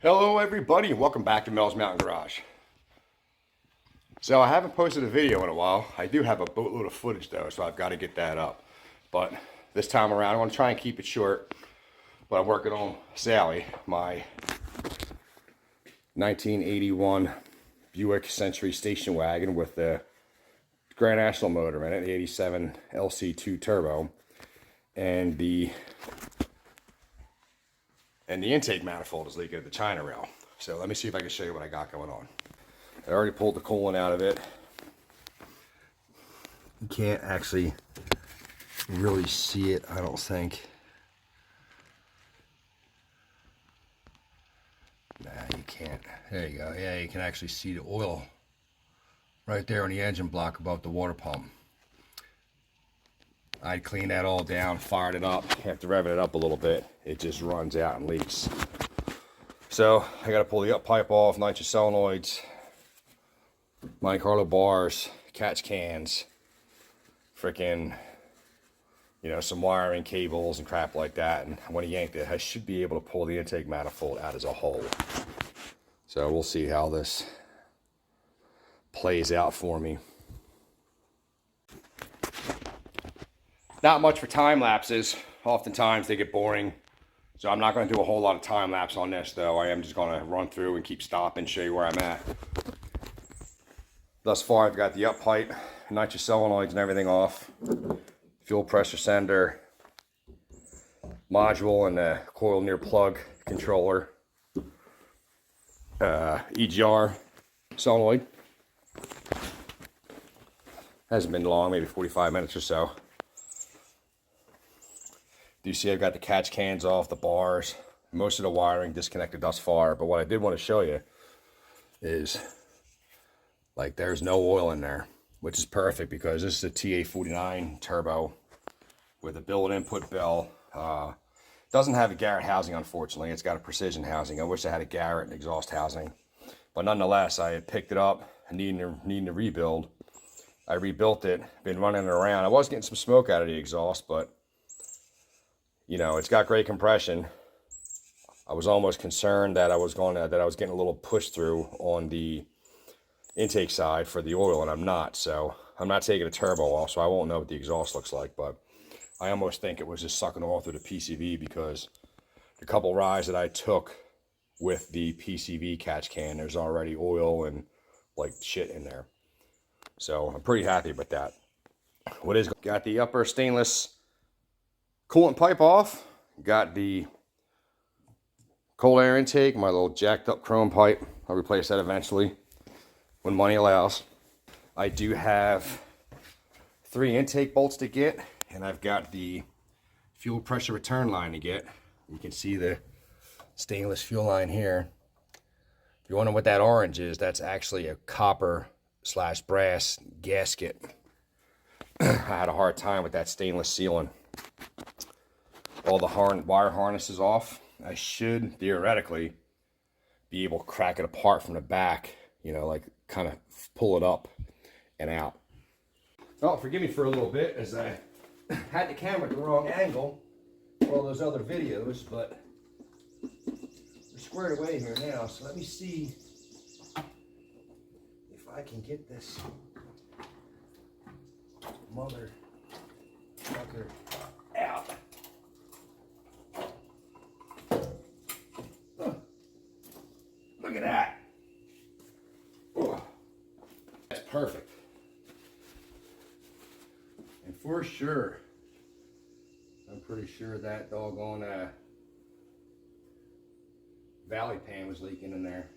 Hello everybody and welcome back to Mehls Mountain Garage. So I haven't posted a video in a while. I do have a boatload of footage though, so I've got to get that up. But this time around I want to try and keep it short. But I'm working on Sally, my 1981 Buick Century station wagon with the Grand National motor in it, the 87 LC2 Turbo, and the intake manifold is leaking at the China rail. So let me see if I can show you what I got going on. I already pulled the coolant out of it. You can't actually really see it, I don't think. Nah, you can't. There you go. Yeah, you can actually see the oil right there on the engine block above the water pump. I cleaned that all down, fired it up. After revving it up a little bit, it just runs out and leaks. So I got to pull the up pipe off, nitrous solenoids, Monte Carlo bars, catch cans, freaking, some wiring cables and crap like that. And when I yanked it, I should be able to pull the intake manifold out as a whole. So we'll see how this plays out for me. Not much for time lapses. Oftentimes they get boring. So I'm not going to do a whole lot of time lapse on this though. I am just going to run through and keep stopping, show you where I'm at. Thus far I've got the up pipe, nitrous solenoids and everything off. Fuel pressure sender, module and the coil near plug controller. EGR solenoid. Hasn't been long, maybe 45 minutes or so. Do you see I've got the catch cans off, the bars, most of the wiring disconnected thus far. But what I did want to show you is, like, there's no oil in there, which is perfect because this is a TA49 turbo with a billet input bell. Doesn't have a Garrett housing, unfortunately. It's got a precision housing. I wish I had a Garrett and exhaust housing. But nonetheless, I had picked it up, needing to rebuild. I rebuilt it, been running it around. I was getting some smoke out of the exhaust, but it's got great compression. I was almost concerned that I was getting a little push through on the intake side for the oil, and I'm not. So I'm not taking a turbo off, so I won't know what the exhaust looks like. But I almost think it was just sucking oil through the PCV because the couple rides that I took with the PCV catch can, there's already oil and like shit in there. So I'm pretty happy with that. Got the upper stainless coolant pipe off, got the cold air intake, my little jacked up chrome pipe. I'll replace that eventually when money allows. I do have 3 intake bolts to get, and I've got the fuel pressure return line to get. You can see the stainless fuel line here. If you're wondering what that orange is, that's actually a copper/brass gasket. I had a hard time with that stainless sealing. All the wire harnesses off. I should theoretically be able to crack it apart from the back, like kind of pull it up and out. Oh, forgive me for a little bit as I had the camera at the wrong angle for all those other videos, but we're squared away here now, so let me see if I can get this mother fucker out. Look at that. Oh, that's perfect. And for sure, I'm pretty sure that doggone valley pan was leaking in there.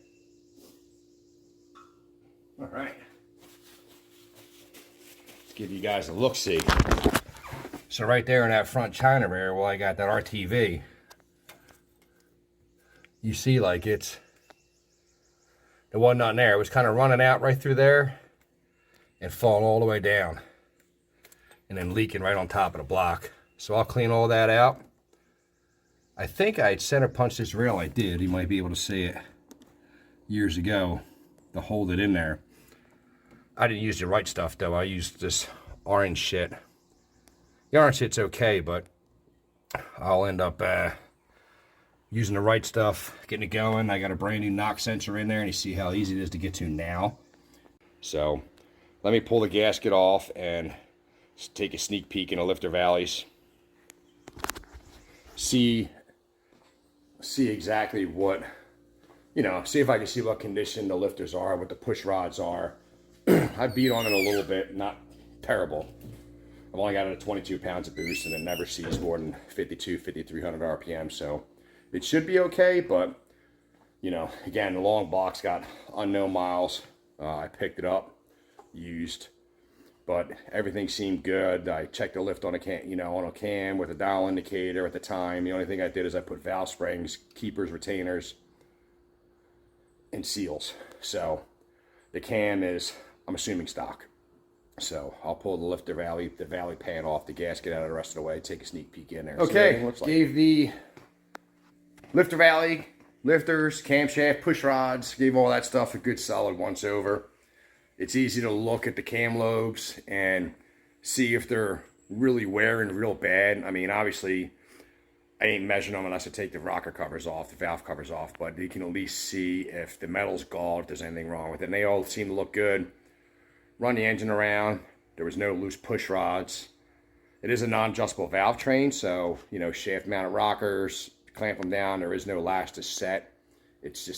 All right. Let's give you guys a look-see. So right there in that front China rear, well, I got that RTV. You see, like, it's the one not there. It was kind of running out right through there and falling all the way down and then leaking right on top of the block. So I'll clean all that out. I think I'd center punched this rail. I did. You might be able to see it years ago to hold it in there. I didn't use the right stuff though. I used this orange shit. The orange shit's okay, but I'll end up using the right stuff, getting it going. I got a brand new knock sensor in there, and you see how easy it is to get to now. So let me pull the gasket off and take a sneak peek in the lifter valleys. See exactly what, see if I can see what condition the lifters are, what the push rods are. I beat on it a little bit, not terrible. I've only got it at 22 pounds of boost, and it never sees more than 5,300 RPM, so it should be okay. But again, the long box got unknown miles. I picked it up used, but everything seemed good. I checked the lift on a cam with a dial indicator at the time. The only thing I did is I put valve springs, keepers, retainers, and seals. So the cam is, I'm assuming, stock. So I'll pull the valley pan off, the gasket out of the rest of the way, take a sneak peek in there. Okay, gave the lifter valley, lifters, camshaft, push rods, gave all that stuff a good solid once over. It's easy to look at the cam lobes and see if they're really wearing real bad. I mean, obviously, I ain't measuring them unless I take the rocker covers off, the valve covers off, but you can at least see if the metal's galled, if there's anything wrong with it. And they all seem to look good. Run the engine around. There was no loose push rods. It is a non-adjustable valve train, so, shaft mounted rockers, clamp them down. There is no latch to set. It's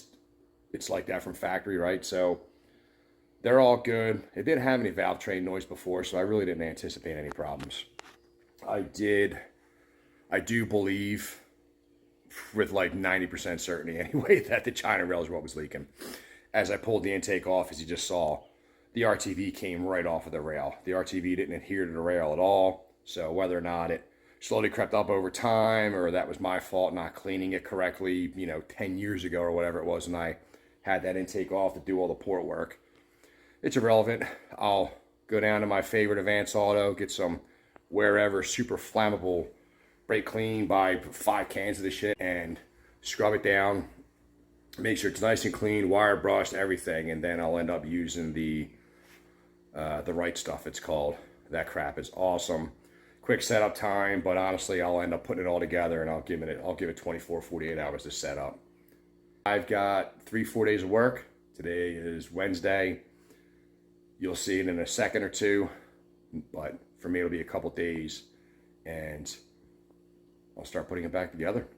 like that from factory, right? So they're all good. It didn't have any valve train noise before, so I really didn't anticipate any problems. I do believe, with like 90% certainty anyway, that the China rail is what was leaking. As I pulled the intake off, as you just saw, the RTV came right off of the rail. The RTV didn't adhere to the rail at all, so whether or not it slowly crept up over time, or that was my fault not cleaning it correctly, 10 years ago or whatever it was, and I had that intake off to do all the port work, it's irrelevant. I'll go down to my favorite Advance Auto, get some wherever super flammable brake clean, buy 5 cans of this shit, and scrub it down, make sure it's nice and clean, wire brushed, everything, and then I'll end up using the right stuff, it's called. That crap is awesome. Quick setup time, but honestly, I'll end up putting it all together, and I'll give it 24, 48 hours to set up. I've got 3-4 days of work. Today is Wednesday. You'll see it in a second or two, but for me, it'll be a couple days, and I'll start putting it back together.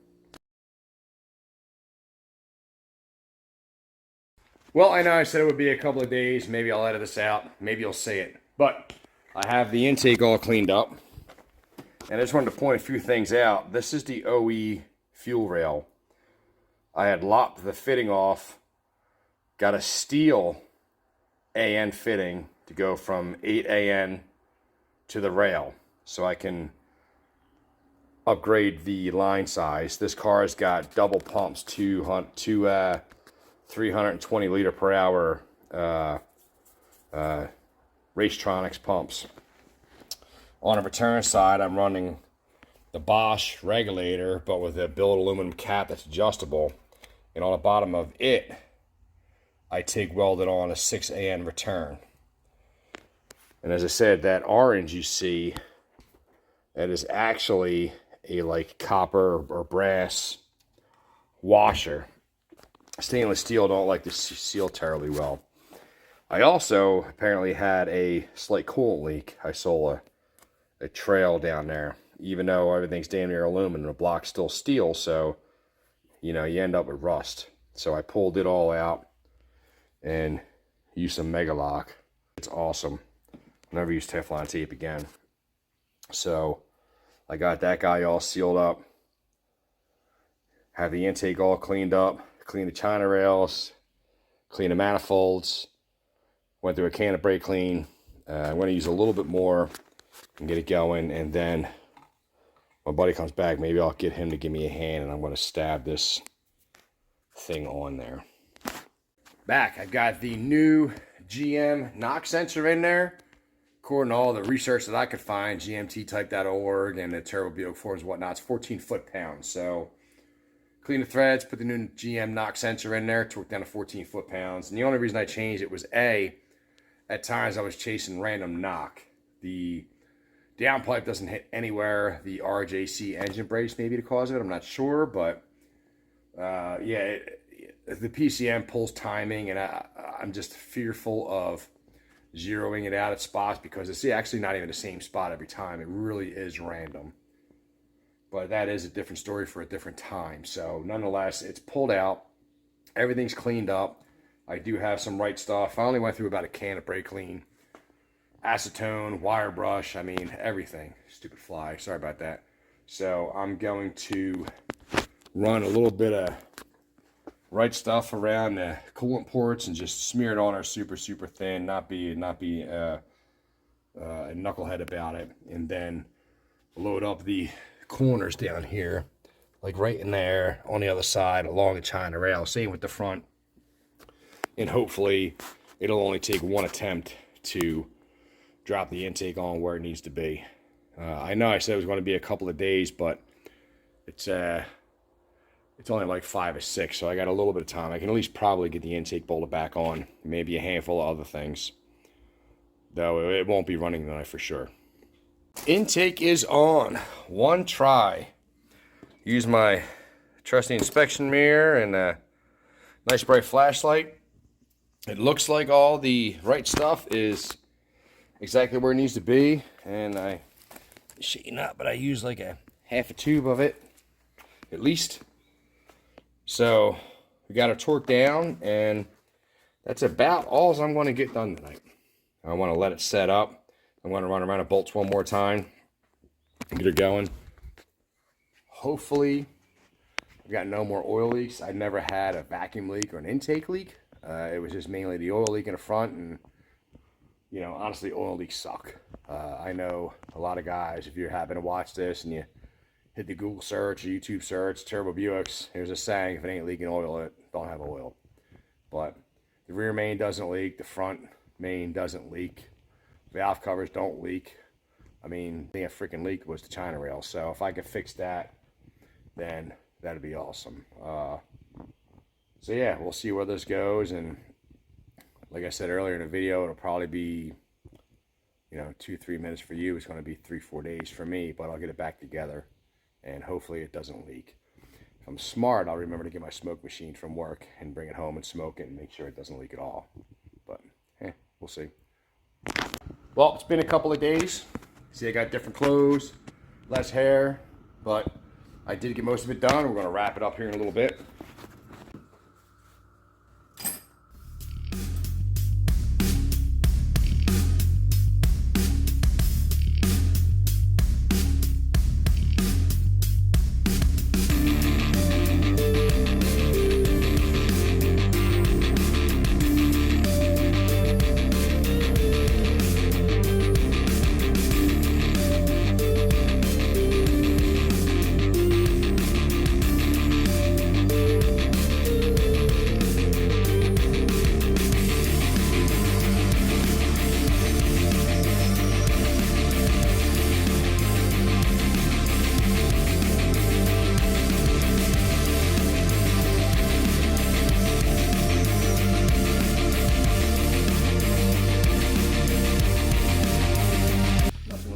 Well, I know I said it would be a couple of days. Maybe I'll edit this out. Maybe you'll see it. But I have the intake all cleaned up. And I just wanted to point a few things out. This is the OE fuel rail. I had lopped the fitting off. Got a steel AN fitting to go from 8 AN to the rail. So I can upgrade the line size. This car's got double pumps, 320 liter per hour Racetronics pumps. On the return side, I'm running the Bosch regulator, but with a billet aluminum cap that's adjustable. And on the bottom of it, I TIG welded on a 6 AN return. And as I said, that orange you see, that is actually a like copper or brass washer. Stainless steel don't like to seal terribly well. I also apparently had a slight coolant leak. I saw a trail down there, even though everything's damn near aluminum, the block's still steel, so you end up with rust. So I pulled it all out and used some Mega Lock. It's awesome. Never use Teflon tape again. So I got that guy all sealed up, have the intake all cleaned up, clean the China rails, clean the manifolds, went through a can of brake clean. I'm going to use a little bit more and get it going, and then my buddy comes back, maybe I'll get him to give me a hand, and I'm going to stab this thing on there. Back, I've got the new GM knock sensor in there. According to all the research that I could find, gmttype.org and the Turbo Buick forums and whatnot, it's 14 foot-pounds. So clean the threads, put the new GM knock sensor in there, torque down to 14 foot-pounds. And the only reason I changed it was at times I was chasing random knock. The downpipe doesn't hit anywhere. The RJC engine brakes maybe the cause of it, I'm not sure, but Yeah, the PCM pulls timing, and I'm just fearful of zeroing it out at spots because it's actually not even the same spot every time. It really is random. But that is a different story for a different time. So nonetheless, it's pulled out. Everything's cleaned up. I do have some right stuff. I only went through about a can of brake clean, acetone, wire brush. I mean, everything. Stupid fly. Sorry about that. So I'm going to run a little bit of right stuff around the coolant ports and just smear it on our super thin, not be a knucklehead about it, and then load up the corners down here, like right in there on the other side along the China rail, same with the front, and hopefully it'll only take one attempt to drop the intake on where it needs to be. I know I said it was going to be a couple of days, but it's only like 5 or 6, so I got a little bit of time. I can at least probably get the intake bolted back on, maybe a handful of other things, though it won't be running tonight for sure. Intake is on. One try. Use my trusty inspection mirror and a nice bright flashlight. It looks like all the right stuff is exactly where it needs to be, and I shit you not, but I use like a half a tube of it at least. So we got our torque down, and that's about all I'm going to get done tonight. I want to let it set up. I'm going to run around the bolts one more time and get her going. Hopefully, I've got no more oil leaks. I never had a vacuum leak or an intake leak. It was just mainly the oil leak in the front, and you know, honestly, oil leaks suck. I know a lot of guys, if you happen to watch this and you hit the Google search or YouTube search, Turbo Buicks, here's a saying, if it ain't leaking oil, it don't have oil. But the rear main doesn't leak, the front main doesn't leak, valve covers don't leak. I mean, the freaking leak was the China rail, so if I could fix that, then that'd be awesome. So yeah, we'll see where this goes, and like I said earlier in the video, it'll probably be, you know, 2-3 minutes for you. It's going to be 3-4 days for me, but I'll get it back together, and hopefully it doesn't leak. If I'm smart, I'll remember to get my smoke machine from work and bring it home and smoke it and make sure it doesn't leak at all. But, we'll see. Well, it's been a couple of days. See, I got different clothes, less hair, but I did get most of it done. We're going to wrap it up here in a little bit.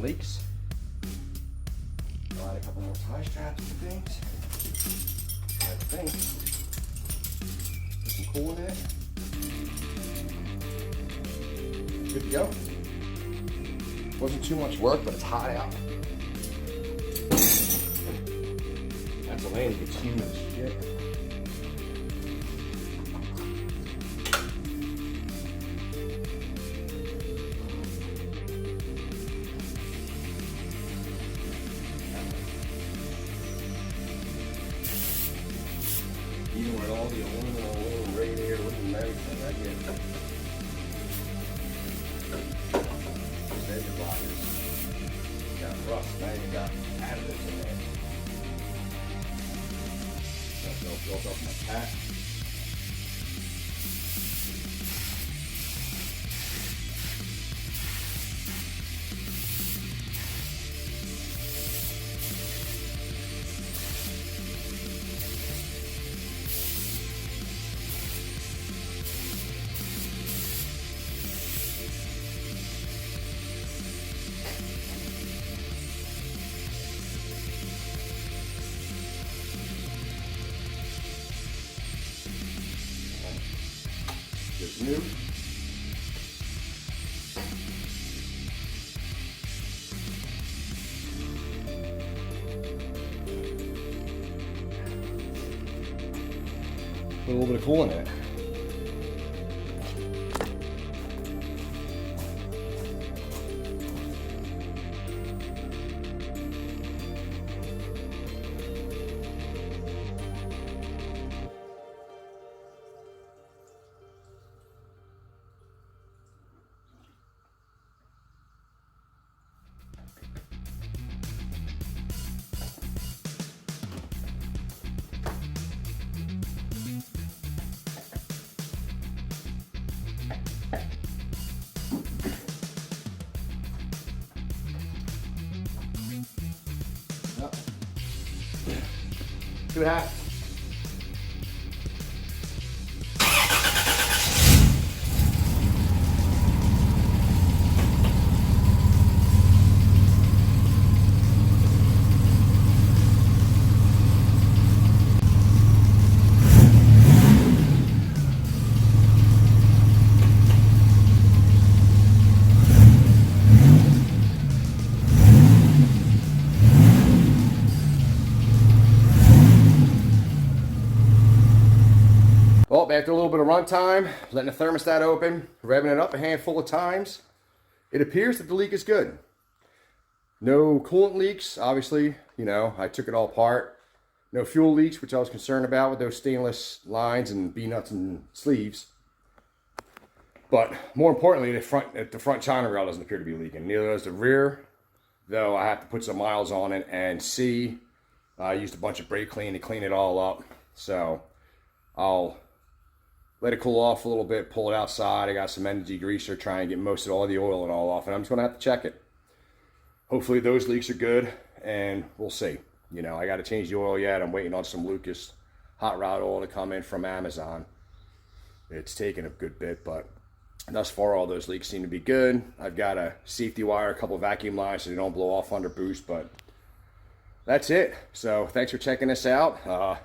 Leaks. I'll add a couple more tie straps and things. I think. Put some cool in it. Good to go. Wasn't too much work, but it's hot out. Pennsylvania gets humid as shit. Even with all the aluminum radiator and everything, I get the blockers. Got rust, now you got additives in there. That's all built up in my pack. is new. Put a little bit of coolant in it. See what happens. Well, after a little bit of runtime, letting the thermostat open, revving it up a handful of times, it appears that the leak is good. No coolant leaks, obviously, you know, I took it all apart. No fuel leaks, which I was concerned about with those stainless lines and B-nuts and sleeves. But more importantly, the front china rail doesn't appear to be leaking. Neither does the rear, though I have to put some miles on it and see. I used a bunch of brake clean to clean it all up. So I'll let it cool off a little bit, pull it outside. I got some energy greaser, try and get most of all the oil and all off, and I'm just gonna have to check it. Hopefully those leaks are good, and we'll see. You know, I gotta change the oil yet. I'm waiting on some Lucas hot rod oil to come in from Amazon. It's taken a good bit, but thus far all those leaks seem to be good. I've got a safety wire, a couple of vacuum lines so they don't blow off under boost, but that's it. So thanks for checking this out.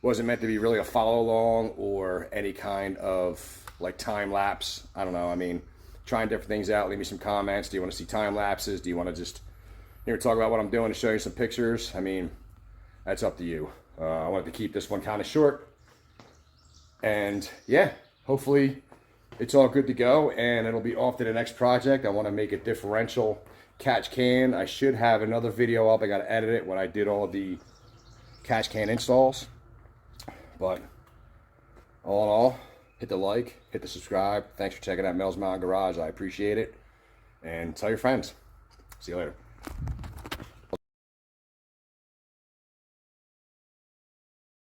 Wasn't meant to be really a follow along or any kind of like time lapse. I don't know. I mean, trying different things out. Leave me some comments. Do you want to see time lapses? Do you want to just talk about what I'm doing and show you some pictures? I mean, that's up to you. I wanted to keep this one kind of short. And yeah, hopefully it's all good to go and it'll be off to the next project. I want to make a differential catch can. I should have another video up. I got to edit it when I did all the catch can installs. But all in all, hit the like, hit the subscribe. Thanks for checking out Mehls Mountain Garage. I appreciate it. And tell your friends. See you later.